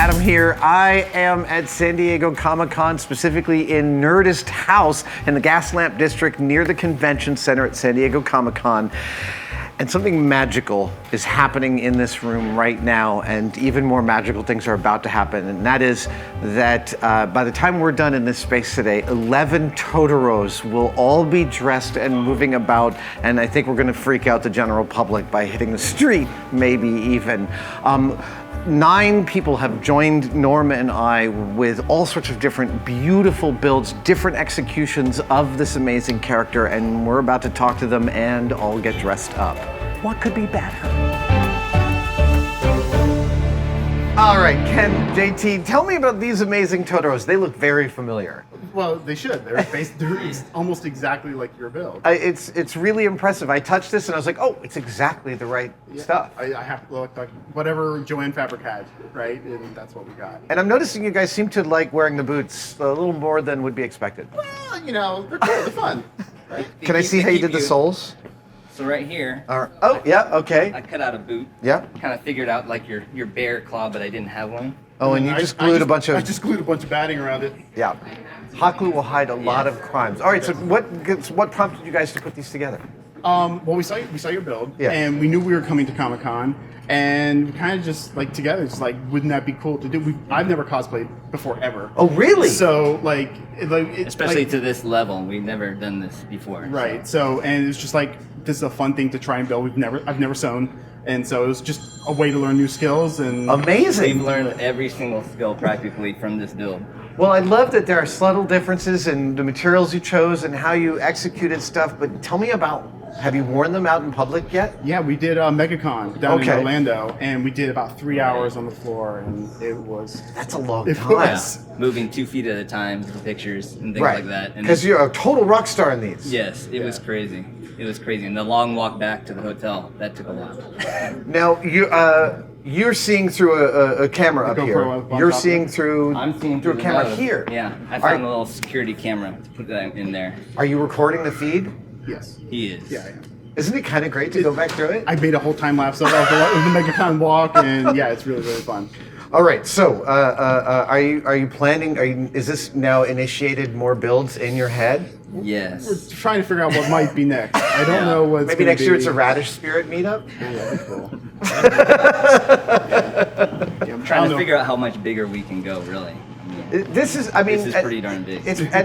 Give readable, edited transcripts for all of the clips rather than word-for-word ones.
Adam here. I am at San Diego Comic-Con, specifically in Nerdist House in the Gaslamp District near the Convention Center at San Diego Comic-Con. And something magical is happening in this room right now, and even more magical things are about to happen. And that is that by the time we're done in this space today, 11 Totoros will all be dressed and moving about, and I think we're gonna freak out the general public by hitting the street, maybe even. 9 people have joined Norma and I with all sorts of different beautiful builds, different executions of this amazing character, and we're about to talk to them and all get dressed up. What could be better? All right, Ken, JT, tell me about these amazing Totoros. They look very familiar. Well, they should. They're almost exactly like your build. It's really impressive. I touched this and I was like, oh, it's exactly the right stuff. I have to look like whatever Joanne Fabric had, right? And that's what we got. And I'm noticing you guys seem to like wearing the boots a little more than would be expected. Well, you know, they're cool. They're fun. Right? Can I see how you did the soles? So right here, oh, yeah, okay. I cut out a boot. Yeah. Kind of figured out like your bear claw, but I didn't have one. Oh, and you just glued a bunch of... I just glued a bunch of batting around it. Yeah. Hot glue will hide a lot of crimes. All right, so what prompted you guys to put these together? Well, we saw your build, and we knew we were coming to Comic-Con, and we kind of just like together, just like, wouldn't that be cool to do? I've never cosplayed before ever. Oh, really? So especially to this level, we've never done this before. Right. So and it's just like this is a fun thing to try and build. I've never sewn. And so it was just a way to learn new skills and... Amazing! We've learned every single skill practically from this build. Well, I love that there are subtle differences in the materials you chose and how you executed stuff, but tell me about, have you worn them out in public yet? Yeah, we did MegaCon down in Orlando, and we did about 3 hours on the floor, and it was... That's a long time. Moving 2 feet at a time for pictures and things like that. Because you're a total rock star in these. Yes, it was crazy. It was crazy, and the long walk back to the hotel, that took a lot. Now, you're seeing through a camera up here. You're seeing through... I'm seeing through a camera here. Yeah, I found a little security camera to put that in there. Are you recording the feed? Yes. He is. Yeah, yeah. Isn't it kind of great to go back through it? I made a whole time lapse of the MegaCon walk, and yeah, it's really, really fun. All right, so are you planning? Is this now initiated more builds in your head? Yes. We're trying to figure out what might be next. I don't know what's maybe next year it's a Radish Spirit meetup. Yeah, that's cool. I'm trying to figure out how much bigger we can go, really. This is pretty darn big.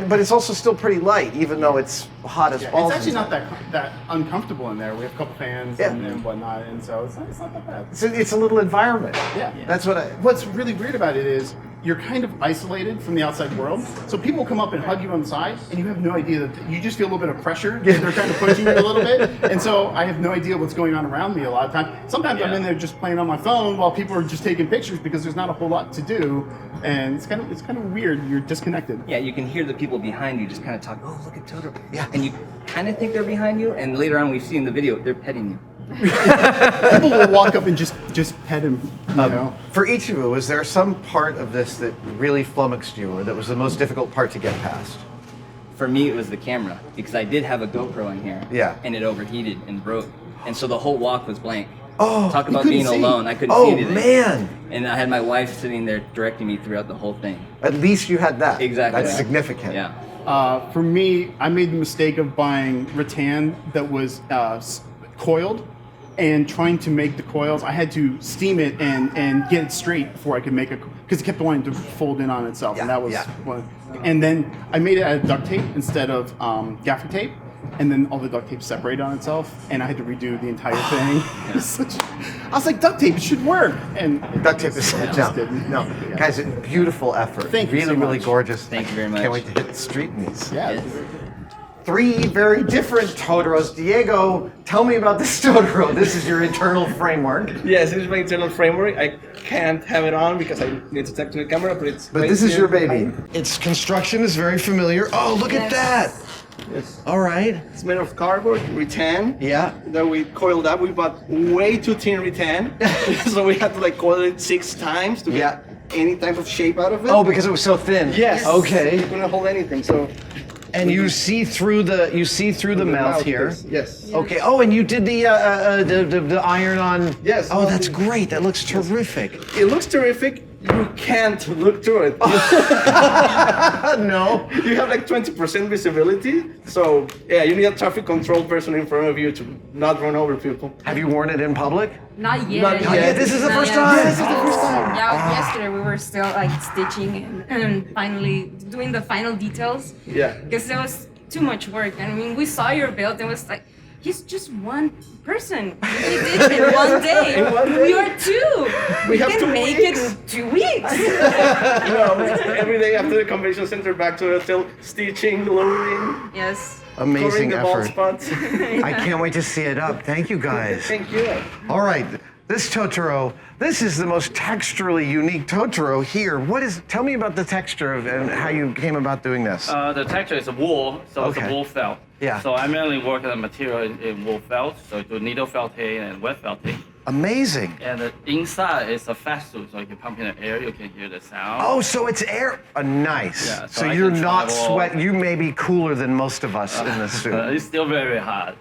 But it's also still pretty light, even though it's hot as balls. It's actually not that uncomfortable in there. We have a couple fans and whatnot, and so it's not that bad. It's a little environment. Yeah. That's What's really weird about it is you're kind of isolated from the outside world. So people come up and hug you on the side, and you have no idea that you just feel a little bit of pressure. They're kind of pushing you a little bit, and so I have no idea what's going on around me a lot of times. Sometimes I'm in there just playing on my phone while people are just taking pictures because there's not a whole lot to do, and it's kind of weird. You're disconnected. Yeah, you can hear the people behind you just kind of talk. Oh, look at Totoro. Yeah, and you kind of think they're behind you, and later on we've seen the video, they're petting you. People will walk up and just pet him, you know. For each of you, was there some part of this that really flummoxed you, or that was the most difficult part to get past? For me, it was the camera, because I did have a GoPro in here. Yeah. And it overheated and broke, and so the whole walk was blank. Oh, talk about being alone. I couldn't see anything. Oh man! And I had my wife sitting there directing me throughout the whole thing. At least you had that. Exactly. That's significant. Yeah. For me, I made the mistake of buying rattan that was coiled. And trying to make the coils, I had to steam it and get it straight before I could make it, because it kept wanting to fold in on itself, and that was one. And then I made it out of duct tape instead of gaffer tape, and then all the duct tape separated on itself, and I had to redo the entire thing. I was like, duct tape, it should work, and duct tape is no. Guys, beautiful effort. Thank you so much. Really gorgeous. Thank you very much. Can't wait to hit the street in these. Yeah. 3 very different Totoros. Diego, tell me about this Totoro. This is your internal framework. Yes, this is my internal framework. I can't have it on because I need to talk to the camera, but it's... But this is your baby. Its construction is very familiar. Oh, look at that. Yes. All right. It's made of cardboard, rattan. Yeah. That we coiled up. We bought way too thin rattan. So we had to like coil it 6 times to get any type of shape out of it. Oh, because it was so thin. Yes. Okay. It couldn't hold anything, so... And you see through the mouth here. Yes. Okay. Oh, and you did the iron on. Yes. Oh, that's great. That looks terrific. It looks terrific. you can't look through it. No. You have like 20% visibility. So yeah, you need a traffic control person in front of you to not run over people. Have you worn it in public? Not yet. Not yet. This is the Not first yet. time. This is the first time. Yeah, yesterday we were still like stitching and finally doing the final details. Yeah. Because there was too much work. I mean, we saw your build and it was like, he's just one person. He did it in one day. In one day? We are two. We have can 2 make weeks. it in 2 weeks. Every day after the convention center, back to the hotel, stitching, loading, Yes. covering Amazing the bald effort. spots. I can't wait to see it up. Thank you, guys. Thank you. All right, this Totoro, this is the most texturally unique Totoro here. Tell me about the texture and how you came about doing this. The texture is wool, so it's Okay. a wool felt. Yeah. So I mainly work on the material in wool felt, so do needle felting and wet felting. Amazing. And the inside is a fast suit, so you can pump in the air, you can hear the sound. Oh, so it's air. Nice. Yeah, so so I you're can not travel. sweat. You may be cooler than most of us in this suit. It's still very hot.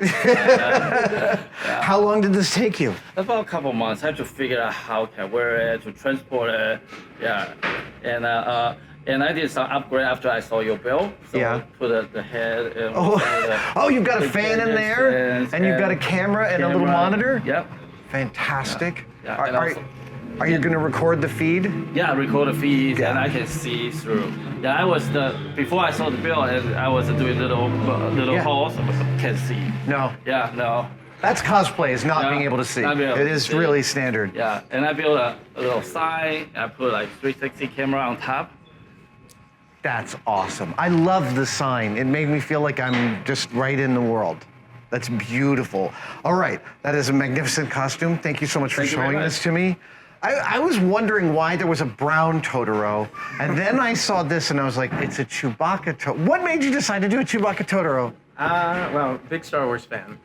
How long did this take you? About a couple months, I have to figure out how can I wear it, to transport it. Yeah. And I did some upgrade after I saw your build. So Yeah. I put the head. And Oh, you've got a fan in there, and you've got a camera and a little monitor? Yep. Fantastic. Yeah, Are, and are- also- are you going to record the feed? Yeah, record the feeds Yeah. and I can see through. Yeah, before I saw the bill, I was doing little Yeah. holes, can't see. No. Yeah, no. That's cosplay, is not Yeah, being able to see. not being able It to is see. really standard. Yeah, and I built a little sign. I put like 360 camera on top. That's awesome. I love the sign. It made me feel like I'm just right in the world. That's beautiful. All right, that is a magnificent costume. Thank you so much for Thank you very showing much. this to me. I was wondering why there was a brown Totoro, and then I saw this and I was like, it's a Chewbacca Totoro. What made you decide to do a Chewbacca Totoro? Well, big Star Wars fan.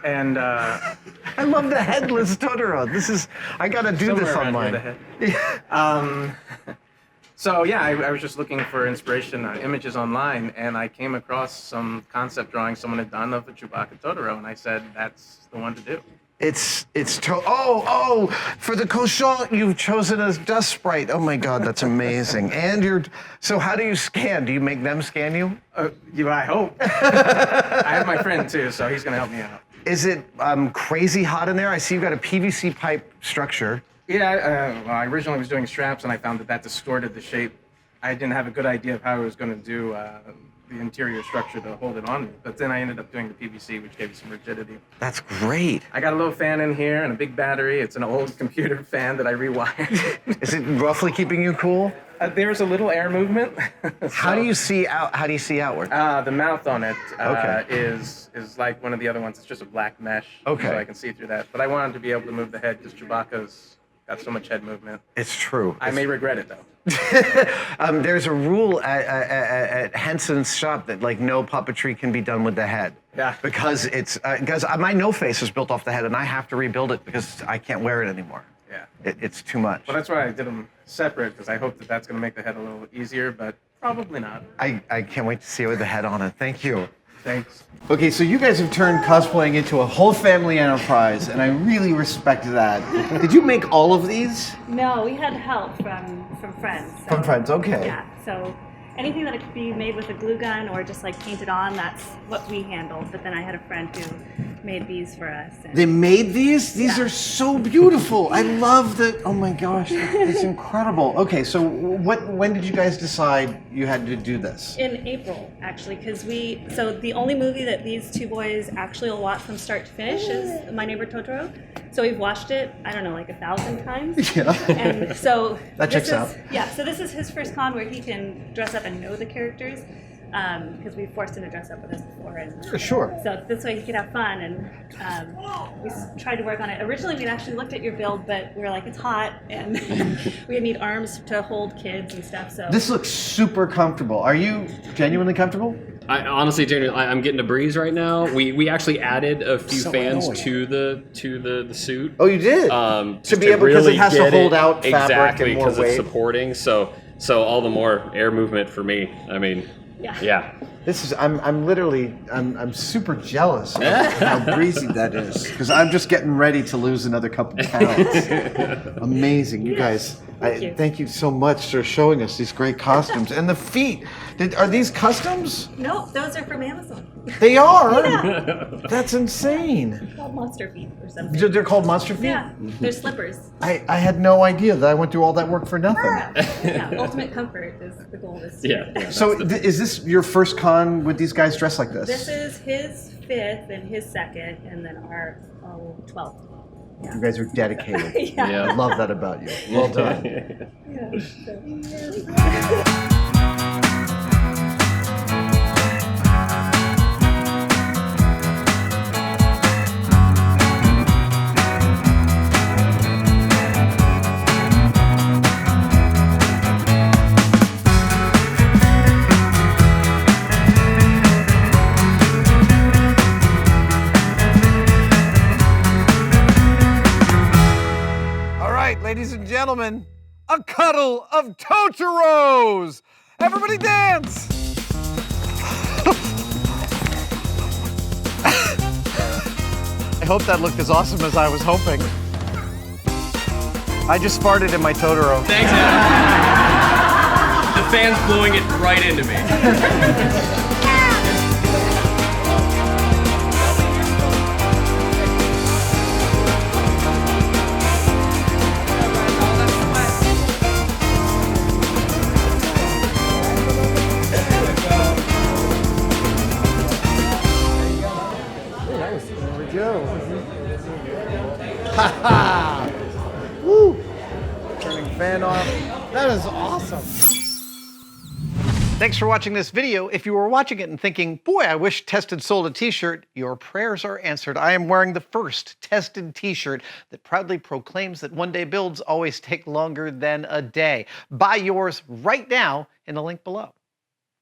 And I love the headless Totoro. I gotta do this somewhere around online. here, the head. So yeah, I was just looking for inspiration, images online, and I came across some concept drawing someone had done of a Chewbacca Totoro, and I said, that's the one to do. For the cochon, you've chosen a dust sprite. Oh my God, that's amazing. And so how do you scan? Do you make them scan you? I hope. I have my friend too, so he's gonna help me out. Is it crazy hot in there? I see you've got a PVC pipe structure. Yeah, well, I originally was doing straps, and I found that distorted the shape. I didn't have a good idea of how I was going to do the interior structure to hold it on me. But then I ended up doing the PVC, which gave me some rigidity. That's great. I got a little fan in here and a big battery. It's an old computer fan that I rewired. Is it roughly keeping you cool? There's a little air movement. How do you see out? How do you see outward? The mouth on it Okay. is like one of the other ones. It's just a black mesh, Okay. so I can see through that. But I wanted to be able to move the head because Chewbacca's got so much head movement. It's true. I may regret it though. There's a rule at Henson's shop that like no puppetry can be done with the head. Yeah. Because my no face is built off the head and I have to rebuild it because I can't wear it anymore. Yeah. It's too much. Well, that's why I did them separate because I hope that that's going to make the head a little easier, but probably not. I can't wait to see it with the head on it. Thank you. Thanks. Okay, so you guys have turned cosplaying into a whole family enterprise, and I really respect that. Did you make all of these? No, we had help from friends. So, From friends, okay. Yeah, so anything that could be made with a glue gun or just like painted on, that's what we handled. But then I had a friend who made these for us. And They made these? These Yeah. are so beautiful. I love that. Oh my gosh, it's incredible. Okay, so when did you guys decide you had to do this? in April, actually, because so the only movie that these two boys actually will watch from start to finish is My Neighbor Totoro. So we've watched it, I don't know, like 1,000 times. Yeah. And so That this checks is- out. Yeah, so this is his first con where he can dress up and know the characters, because we forced him to dress up with us before. And Sure. so this way he could have fun, and tried to work on it. Originally, we'd actually looked at your build, but we were like, it's hot, and we need arms to hold kids and stuff. So This looks super comfortable. Are you genuinely comfortable? I honestly, genuinely, I'm getting a breeze right now. We actually added a few So fans annoying. to the suit. Oh, you did? To be able- because it has to get hold out fabric exactly and more because weight. it's supporting. So all the more air movement for me. I mean, Yeah. This is I'm literally I'm super jealous of how breezy that is because I'm just getting ready to lose another couple pounds. Amazing, you guys. Thank you so much for showing us these great costumes and the feet. Are these customs? Nope, those are from Amazon. They are. Yeah. That's insane. They're called monster feet or something. They're called monster feet. Yeah, they're slippers. I had no idea that I went through all that work for nothing. Yeah, ultimate comfort is the goal. So is this your first con with these guys dressed like this? This is his 5th and his 2nd, and then our 12th. Yeah. You guys are dedicated. Yeah. I love that about you. Well done. Ladies and gentlemen, a cuddle of Totoros! Everybody dance! I hope that looked as awesome as I was hoping. I just farted in my Totoro. Thanks, Adam. The fan's blowing it right into me. Woo! Turning fan off. That is awesome. Thanks for watching this video. If you were watching it and thinking, boy, I wish Tested sold a t-shirt, your prayers are answered. I am wearing the first Tested t-shirt that proudly proclaims that one-day builds always take longer than a day. Buy yours right now in the link below.